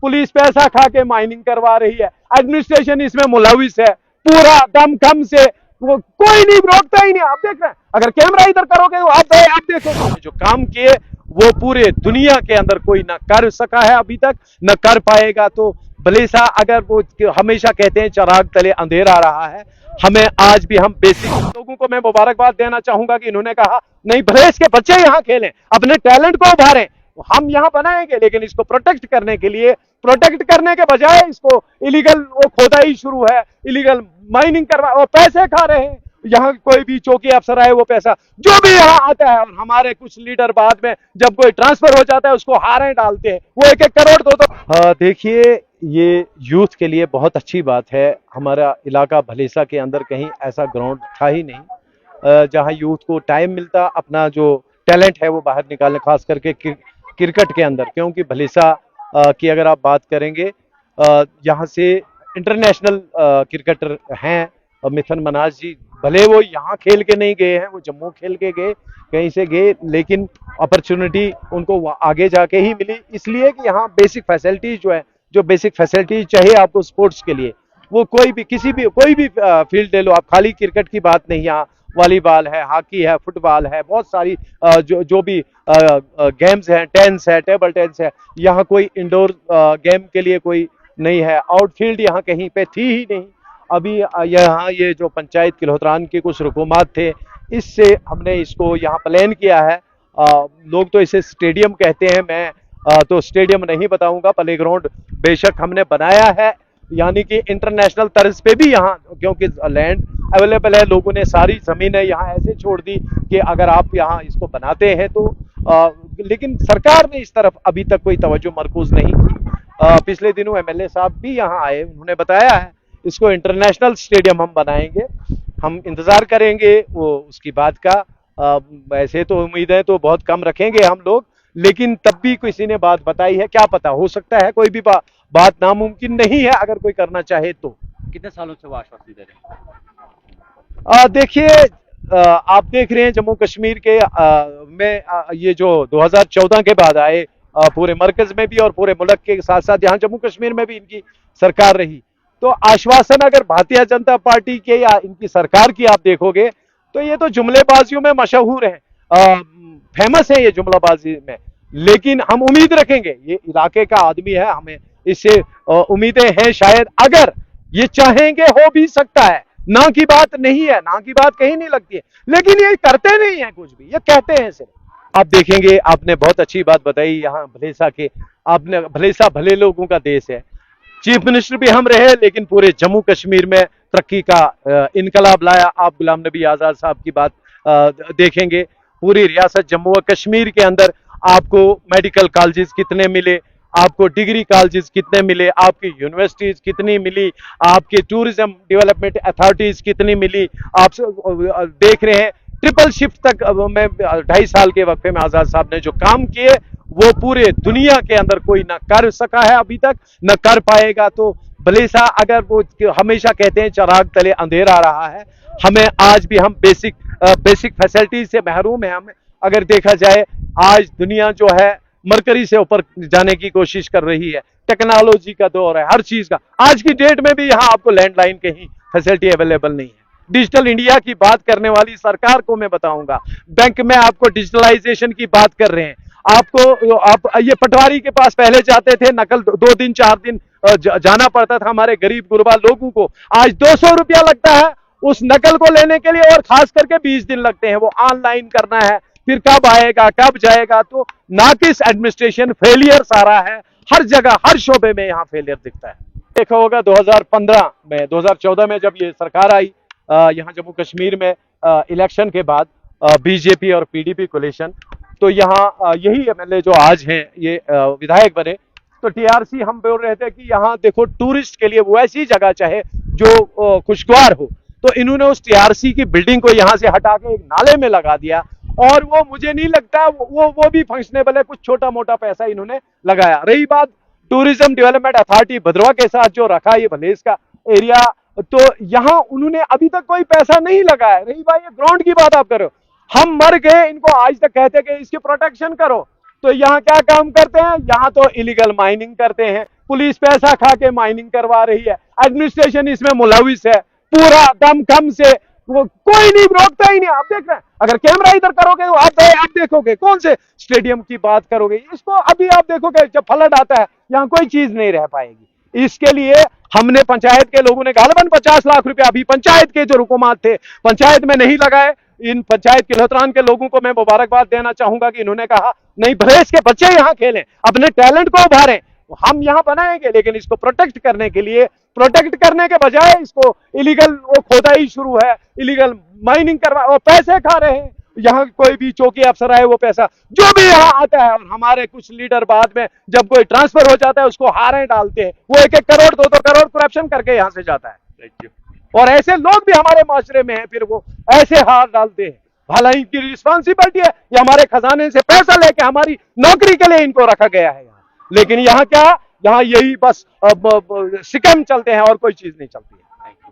Police पैसा खा के माइनिंग करवा रही है, एडमिनिस्ट्रेशन इसमें मुलविस है, पूरा दम खम से वो कोई नहीं रोकता ही नहीं। आप देख रहे हैं, अगर कैमरा इधर करोगे तो आप देखो जो काम किए वो पूरे दुनिया के अंदर कोई ना कर सका है अभी तक, न कर पाएगा। तो भलेसा अगर वो हमेशा कहते हैं चिराग तले अंधेरा रहा है, हमें आज भी हम बेसिक लोगों को मैं मुबारकबाद देना चाहूंगा कि इन्होंने कहा नहीं भले इसके बच्चे यहाँ खेलें, अपने टैलेंट को उभारें, हम यहाँ बनाएंगे, लेकिन इसको प्रोटेक्ट करने के लिए, प्रोटेक्ट करने के बजाय इसको इलीगल वो खोदाई शुरू है, इलीगल माइनिंग करवा और पैसे खा रहे हैं। यहाँ कोई भी चौकी अफसर आए वो पैसा जो भी यहाँ आता है, और हमारे कुछ लीडर बाद में जब कोई ट्रांसफर हो जाता है उसको हारें डालते हैं, वो 1-1 करोड़ दो। देखिए ये यूथ के लिए बहुत अच्छी बात है। हमारा इलाका भलेसा के अंदर कहीं ऐसा ग्राउंड था ही नहीं जहाँ यूथ को टाइम मिलता अपना जो टैलेंट है वो बाहर निकालने, खास करके क्रिकेट के अंदर, क्योंकि भलेसा की अगर आप बात करेंगे यहाँ से इंटरनेशनल क्रिकेटर हैं मिथुन मनाज जी, भले वो यहाँ खेल के नहीं गए हैं, वो जम्मू खेल के गए, कहीं से गए, लेकिन अपॉर्चुनिटी उनको आगे जाके ही मिली, इसलिए कि यहाँ बेसिक फैसिलिटीज जो है, जो बेसिक फैसिलिटीज चाहिए आपको स्पोर्ट्स के लिए, वो कोई भी कोई भी फील्ड ले लो आप, खाली क्रिकेट की बात नहीं, यहाँ वॉलीबॉल है, हॉकी है, फुटबॉल है, बहुत सारी जो भी गेम्स हैं, टेनिस है, टेबल टेनिस है, यहाँ कोई इंडोर गेम के लिए कोई नहीं है, आउटफील्ड यहाँ कहीं पे थी ही नहीं। अभी यहाँ ये जो पंचायत किल्होत्रान के कुछ रुकूमात थे, इससे हमने इसको यहाँ प्लान किया है। लोग तो इसे स्टेडियम कहते हैं, मैं तो स्टेडियम नहीं बताऊंगा, प्ले ग्राउंड बेशक हमने बनाया है, यानी कि इंटरनेशनल तर्ज पे भी यहाँ, क्योंकि लैंड अवेलेबल है, लोगों ने सारी जमीनें यहाँ ऐसे छोड़ दी कि अगर आप यहाँ इसको बनाते हैं तो लेकिन सरकार ने इस तरफ अभी तक कोई तवज्जो मरकूज नहीं की। पिछले दिनों एमएलए साहब भी यहाँ आए, उन्होंने बताया है इसको इंटरनेशनल स्टेडियम हम बनाएंगे, हम इंतजार करेंगे वो उसकी बात का। वैसे तो उम्मीदें तो बहुत कम रखेंगे हम लोग, लेकिन तब भी किसी ने बात बताई है, क्या पता, हो सकता है कोई भी बात नामुमकिन नहीं है अगर कोई करना चाहे तो। कितने सालों से वो आश्वासन दे रहे हैं? देखिए आप देख रहे हैं जम्मू कश्मीर के में ये जो 2014 के बाद आए, पूरे मरकज में भी और पूरे मुल्क के साथ साथ यहाँ जम्मू कश्मीर में भी इनकी सरकार रही, तो आश्वासन अगर भारतीय जनता पार्टी के या इनकी सरकार की आप देखोगे तो ये तो जुमलेबाजियों में मशहूर है, फेमस है ये जुमलाबाजी में, लेकिन हम उम्मीद रखेंगे, ये इलाके का आदमी है, हमें इससे उम्मीदें हैं, शायद अगर ये चाहेंगे हो भी सकता है, ना की बात नहीं है, ना की बात कहीं नहीं लगती है, लेकिन ये करते नहीं है कुछ भी, ये कहते हैं सिर्फ। आप देखेंगे, आपने बहुत अच्छी बात बताई यहाँ भलेसा के, आपने भलेसा भले लोगों का देश है, चीफ मिनिस्टर भी हम रहे, लेकिन पूरे जम्मू कश्मीर में तरक्की का इनकलाब लाया। आप गुलाम नबी आजाद साहब की बात देखेंगे, पूरी रियासत जम्मू और कश्मीर के अंदर आपको मेडिकल कॉलेजेस कितने मिले, आपको डिग्री कॉलेजेस कितने मिले, आपकी यूनिवर्सिटीज कितनी मिली, आपकी टूरिज्म डेवलपमेंट अथॉरिटीज कितनी मिली, आप देख रहे हैं ट्रिपल शिफ्ट तक मैं 2.5 साल के वक्फे में आजाद साहब ने जो काम किए वो पूरे दुनिया के अंदर कोई ना कर सका है अभी तक, न कर पाएगा। तो भलेसा अगर वो हमेशा कहते हैं चिराग तले अंधेरा रहा है, हमें आज भी हम बेसिक फैसिलिटीज से महरूम है। हमें अगर देखा जाए आज दुनिया जो है मरकरी से ऊपर जाने की कोशिश कर रही है, टेक्नोलॉजी का दौर है, हर चीज का, आज की डेट में भी यहाँ आपको लैंडलाइन कहीं फैसिलिटी अवेलेबल नहीं है। डिजिटल इंडिया की बात करने वाली सरकार को मैं बताऊंगा, बैंक में आपको डिजिटलाइजेशन की बात कर रहे हैं, आप ये पटवारी के पास पहले जाते थे, नकल 2 दिन 4 दिन जाना पड़ता था हमारे गरीब गुरबा लोगों को, आज 200 रुपया लगता है उस नकल को लेने के लिए, और खास करके 20 दिन लगते हैं, वो ऑनलाइन करना है, फिर कब आएगा कब जाएगा। तो नाकिस एडमिनिस्ट्रेशन, फेलियर सारा है, हर जगह हर शोबे में यहाँ फेलियर दिखता है। देखा होगा 2014 में जब ये सरकार आई यहाँ जम्मू कश्मीर में, इलेक्शन के बाद बीजेपी और पीडीपी कोलिशन, तो यहाँ यही एमएलए जो आज हैं ये विधायक बने, तो टीआरसी हम बोल रहे थे कि यहाँ देखो टूरिस्ट के लिए वो ऐसी जगह चाहे जो खुशगवार हो, तो इन्होंने उस टीआरसी की बिल्डिंग को यहाँ से हटा के एक नाले में लगा दिया, और वो मुझे नहीं लगता वो भी फंक्शनेबल है, कुछ छोटा मोटा पैसा इन्होंने लगाया। रही बात टूरिज्म डेवलपमेंट अथॉरिटी भद्रवा के साथ जो रखा ये भलेस का एरिया, तो यहाँ उन्होंने अभी तक कोई पैसा नहीं लगाया। रही भाई ये ग्राउंड की बात आप करो, हम मर गए, इनको आज तक कहते कि इसकी प्रोटेक्शन करो, तो यहाँ क्या काम करते हैं, यहाँ तो इलीगल माइनिंग करते हैं, पुलिस पैसा खा के माइनिंग करवा रही है, एडमिनिस्ट्रेशन इसमें मुलविस है, पूरा दमखम से वो कोई नहीं रोकता ही नहीं। आप देख रहे हैं, अगर कैमरा इधर करोगे तो आप देखोगे कौन से स्टेडियम की बात करोगे, इसको अभी आप देखोगे जब फ्लड आता है यहाँ कोई चीज नहीं रह पाएगी। इसके लिए हमने पंचायत के लोगों ने गालबन 50 लाख रुपया अभी पंचायत के जो रुकुमात थे पंचायत में नहीं लगाए। इन पंचायत किलोत्रान के लोगों को मैं मुबारकबाद देना चाहूंगा कि इन्होंने कहा नहीं भलेश के बच्चे यहाँ खेलें, अपने टैलेंट को उभारें, हम यहाँ बनाएंगे, लेकिन इसको प्रोटेक्ट करने के लिए, प्रोटेक्ट करने के बजाय इसको इलीगल वो खोदाई शुरू है, इलीगल माइनिंग करवा और पैसे खा रहे हैं। यहाँ कोई भी चौकी अफसर आए वो पैसा जो भी यहाँ आता है, और हमारे कुछ लीडर बाद में जब कोई ट्रांसफर हो जाता है उसको हारें डालते हैं, वो 1-1 करोड़ 2-2 करोड़ करप्शन करके यहाँ से जाता है। Thank you. और ऐसे लोग भी हमारे माशरे में हैं, फिर वो ऐसे हार डालते हैं। भला इनकी रिस्पॉन्सिबिलिटी है, ये हमारे खजाने से पैसा लेके हमारी नौकरी के लिए इनको रखा गया है यहाँ, लेकिन यहाँ क्या, यहाँ यही बस शिकम चलते हैं और कोई चीज नहीं चलती है। Thank you.